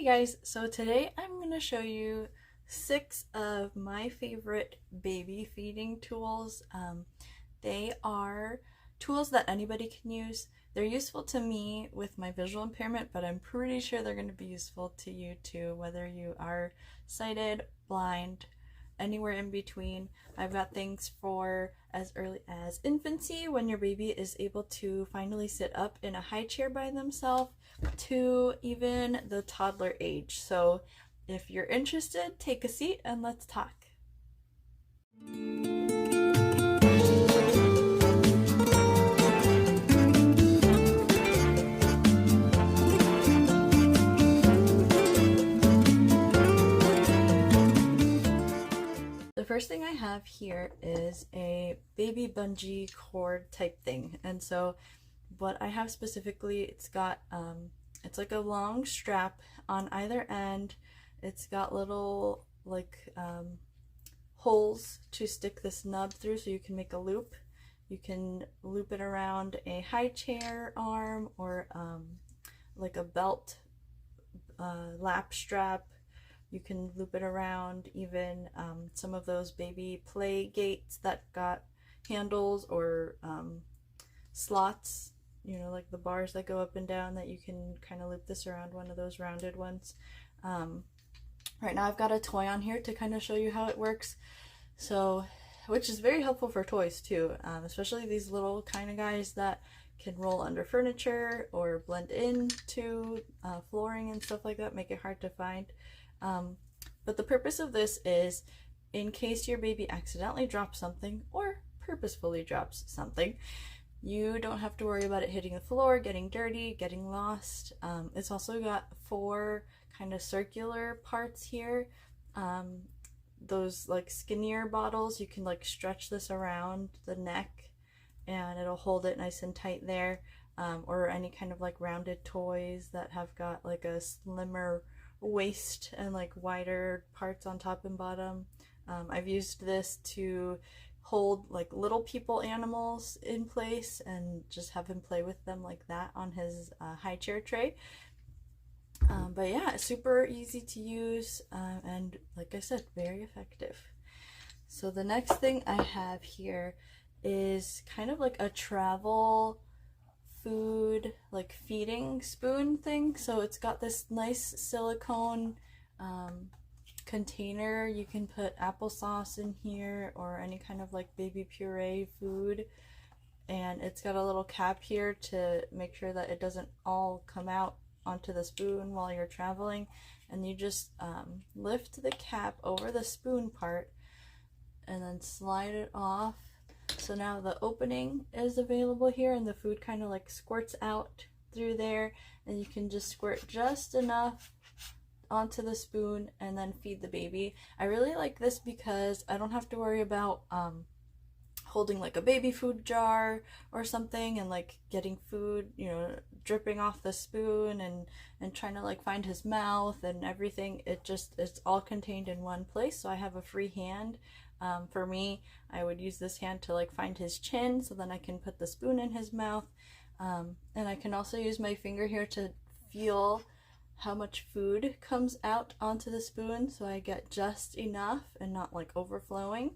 Hey guys, so today I'm going to show you 6 of my favorite baby feeding tools. They are tools that anybody can use. They're useful to me with my visual impairment, but I'm pretty sure they're going to be useful to you too, whether you are sighted, blind, anywhere in between. I've got things for as early as infancy, when your baby is able to finally sit up in a high chair by themselves, to even the toddler age. So if you're interested, take a seat and let's talk. The first thing I have here is a baby bungee cord type thing, and so what I have specifically, it's like a long strap on either end. It's got little holes to stick this nub through, so you can make a loop. You can loop it around a high chair arm or like a belt lap strap. You can loop it around even some of those baby play gates that got handles or slots, you know, like the bars that go up and down, that you can kind of loop this around, one of those rounded ones. Right now I've got a toy on here to kind of show you how it works, so which is very helpful for toys too, especially these little kind of guys that can roll under furniture or blend into flooring and stuff like that, make it hard to find. But the purpose of this is in case your baby accidentally drops something or purposefully drops something, you don't have to worry about it hitting the floor, getting dirty, getting lost. It's also got 4 kind of circular parts here. Those like skinnier bottles, you can like stretch this around the neck and it'll hold it nice and tight there. Or any kind of like rounded toys that have got like a slimmer waist and like wider parts on top and bottom. I've used this to hold like little people animals in place and just have him play with them like that on his high chair tray. But yeah, super easy to use and like I said, very effective. So the next thing I have here is kind of like a travel food like feeding spoon thing. So it's got this nice silicone container. You can put applesauce in here or any kind of like baby puree food, and it's got a little cap here to make sure that it doesn't all come out onto the spoon while you're traveling, and you just lift the cap over the spoon part and then slide it off. So now the opening is available here and the food kind of like squirts out through there, and you can just squirt just enough onto the spoon and then feed the baby. I really like this because I don't have to worry about holding like a baby food jar or something and like getting food, you know, dripping off the spoon and trying to like find his mouth and everything. It's all contained in one place, so I have a free hand. For me, I would use this hand to like find his chin, so then I can put the spoon in his mouth. And I can also use my finger here to feel how much food comes out onto the spoon, so I get just enough and not like overflowing.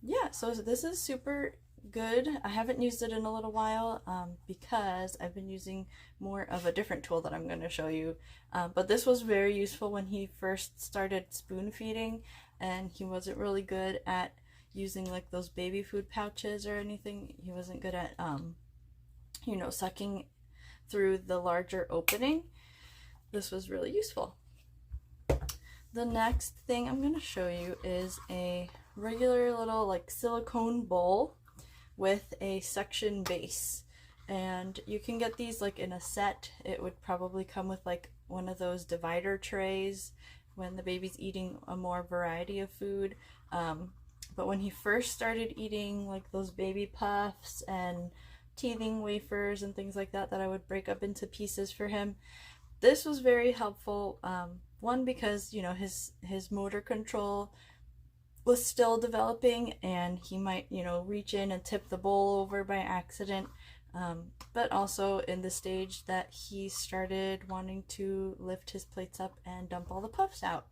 Yeah, so this is super good. I haven't used it in a little while because I've been using more of a different tool that I'm going to show you. But this was very useful when he first started spoon feeding, and he wasn't really good at using like those baby food pouches or anything. He wasn't good at you know, sucking through the larger opening. This was really useful. The next thing I'm going to show you is a regular little like silicone bowl with a suction base, and you can get these like in a set. It would probably come with like one of those divider trays when the baby's eating a more variety of food. But when he first started eating like those baby puffs and teething wafers and things like that I would break up into pieces for him, this was very helpful. One, because you know his motor control was still developing and he might, you know, reach in and tip the bowl over by accident. but also in the stage that he started wanting to lift his plates up and dump all the puffs out.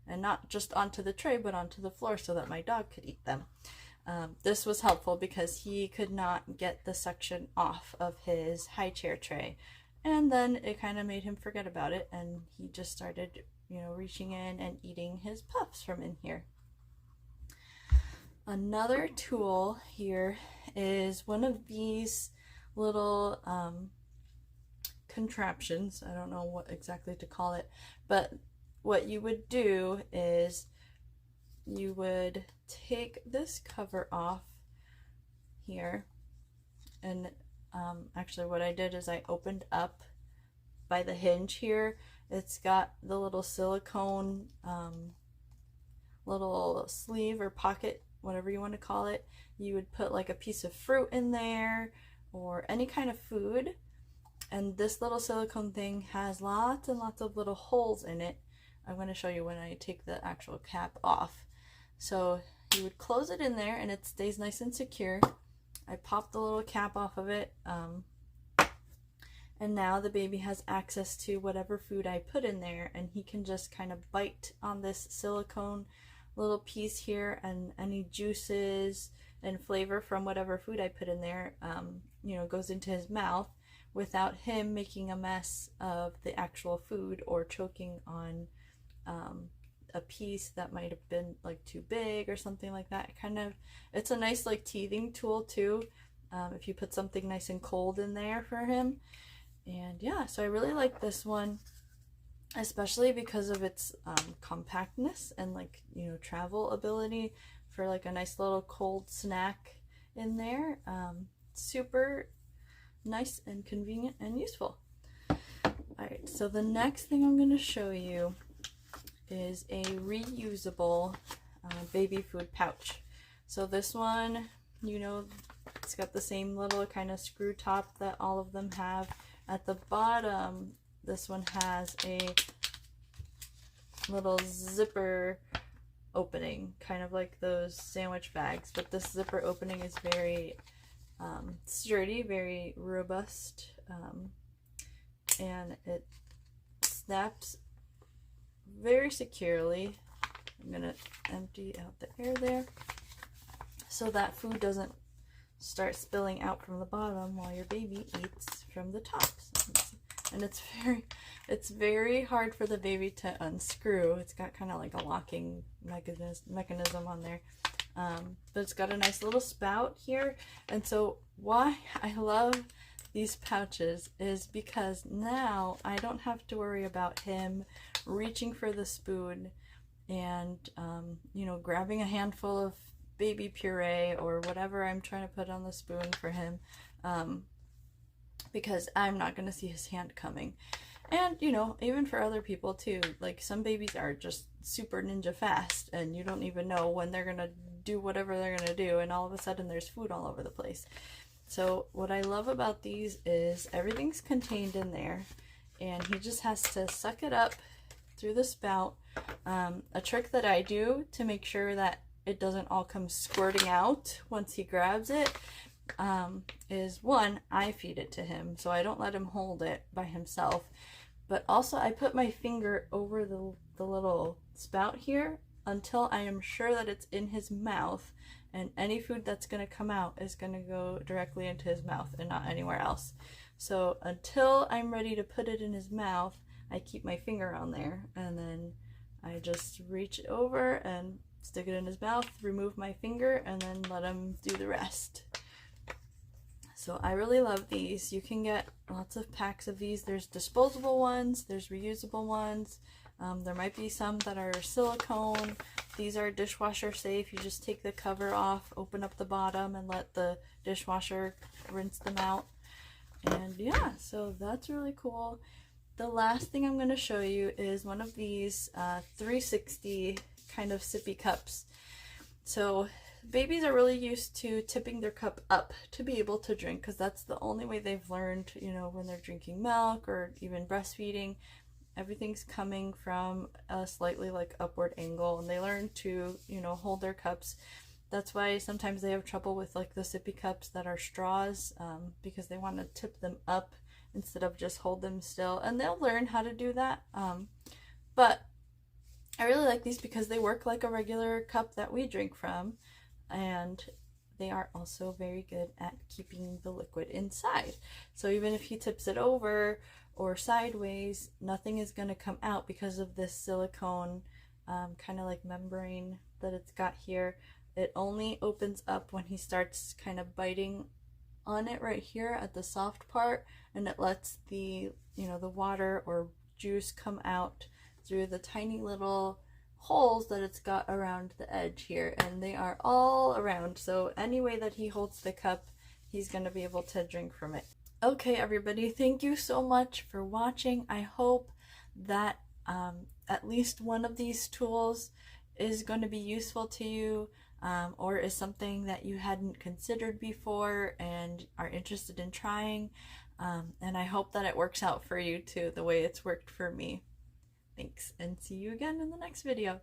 And not just onto the tray, but onto the floor so that my dog could eat them. This was helpful because he could not get the suction off of his high chair tray. And then it kind of made him forget about it, and he just started, reaching in and eating his puffs from in here. Another tool here is one of these little contraptions. I don't know what exactly to call it, but what you would do is you would take this cover off here, and actually what I did is I opened up by the hinge here. It's got the little silicone little sleeve or pocket, whatever you want to call it. You would put like a piece of fruit in there or any kind of food, and this little silicone thing has lots and lots of little holes in it. I'm going to show you when I take the actual cap off. So you would close it in there and it stays nice and secure. I popped the little cap off of it, and now the baby has access to whatever food I put in there, and he can just kind of bite on this silicone little piece here, and any juices and flavor from whatever food I put in there, goes into his mouth without him making a mess of the actual food or choking on a piece that might have been like too big or something like that. It's a nice like teething tool too, if you put something nice and cold in there for him. And yeah, so I really like this one, especially because of its compactness and like travel ability for like a nice little cold snack in there. Super nice and convenient and useful. Alright, so the next thing I'm going to show you is a reusable baby food pouch. So this one, it's got the same little kind of screw top that all of them have. At the bottom, this one has a little zipper opening, kind of like those sandwich bags, but this zipper opening is very sturdy, very robust, and it snaps very securely. I'm gonna empty out the air there so that food doesn't start spilling out from the bottom while your baby eats from the top. And it's very hard for the baby to unscrew. It's got kind of like a locking mechanism on there, but it's got a nice little spout here. And so why I love these pouches is because now I don't have to worry about him reaching for the spoon and grabbing a handful of baby puree or whatever I'm trying to put on the spoon for him, because I'm not going to see his hand coming. And even for other people too, like some babies are just super ninja fast and you don't even know when they're going to do whatever they're going to do, and all of a sudden there's food all over the place. So what I love about these is everything's contained in there, and he just has to suck it up through the spout. A trick that I do to make sure that it doesn't all come squirting out once he grabs it is, one, I feed it to him, so I don't let him hold it by himself, but also I put my finger over the little spout here until I am sure that it's in his mouth, and any food that's going to come out is going to go directly into his mouth and not anywhere else. So until I'm ready to put it in his mouth, I keep my finger on there, and then I just reach over and stick it in his mouth, remove my finger, and then let him do the rest. So I really love these. You can get lots of packs of these. There's disposable ones, there's reusable ones. There might be some that are silicone. These are dishwasher safe. You just take the cover off, open up the bottom, and let the dishwasher rinse them out. And yeah, so that's really cool. The last thing I'm going to show you is one of these 360 kind of sippy cups. So babies are really used to tipping their cup up to be able to drink, because that's the only way they've learned, when they're drinking milk or even breastfeeding. Everything's coming from a slightly like upward angle, and they learn to, hold their cups That's why sometimes they have trouble with like the sippy cups that are straws, because they want to tip them up instead of just hold them still, and they'll learn how to do that. But I really like these because they work like a regular cup that we drink from, and they are also very good at keeping the liquid inside. So even if he tips it over or sideways, nothing is going to come out because of this silicone kind of like membrane that it's got here. It only opens up when he starts kind of biting on it right here at the soft part, and it lets the, you know, the water or juice come out through the tiny little holes that it's got around the edge here, and they are all around, so any way that he holds the cup, he's going to be able to drink from it. Okay, everybody, thank you so much for watching. I hope that at least one of these tools is going to be useful to you, or is something that you hadn't considered before and are interested in trying, and I hope that it works out for you too, the way it's worked for me. Thanks, and see you again in the next video.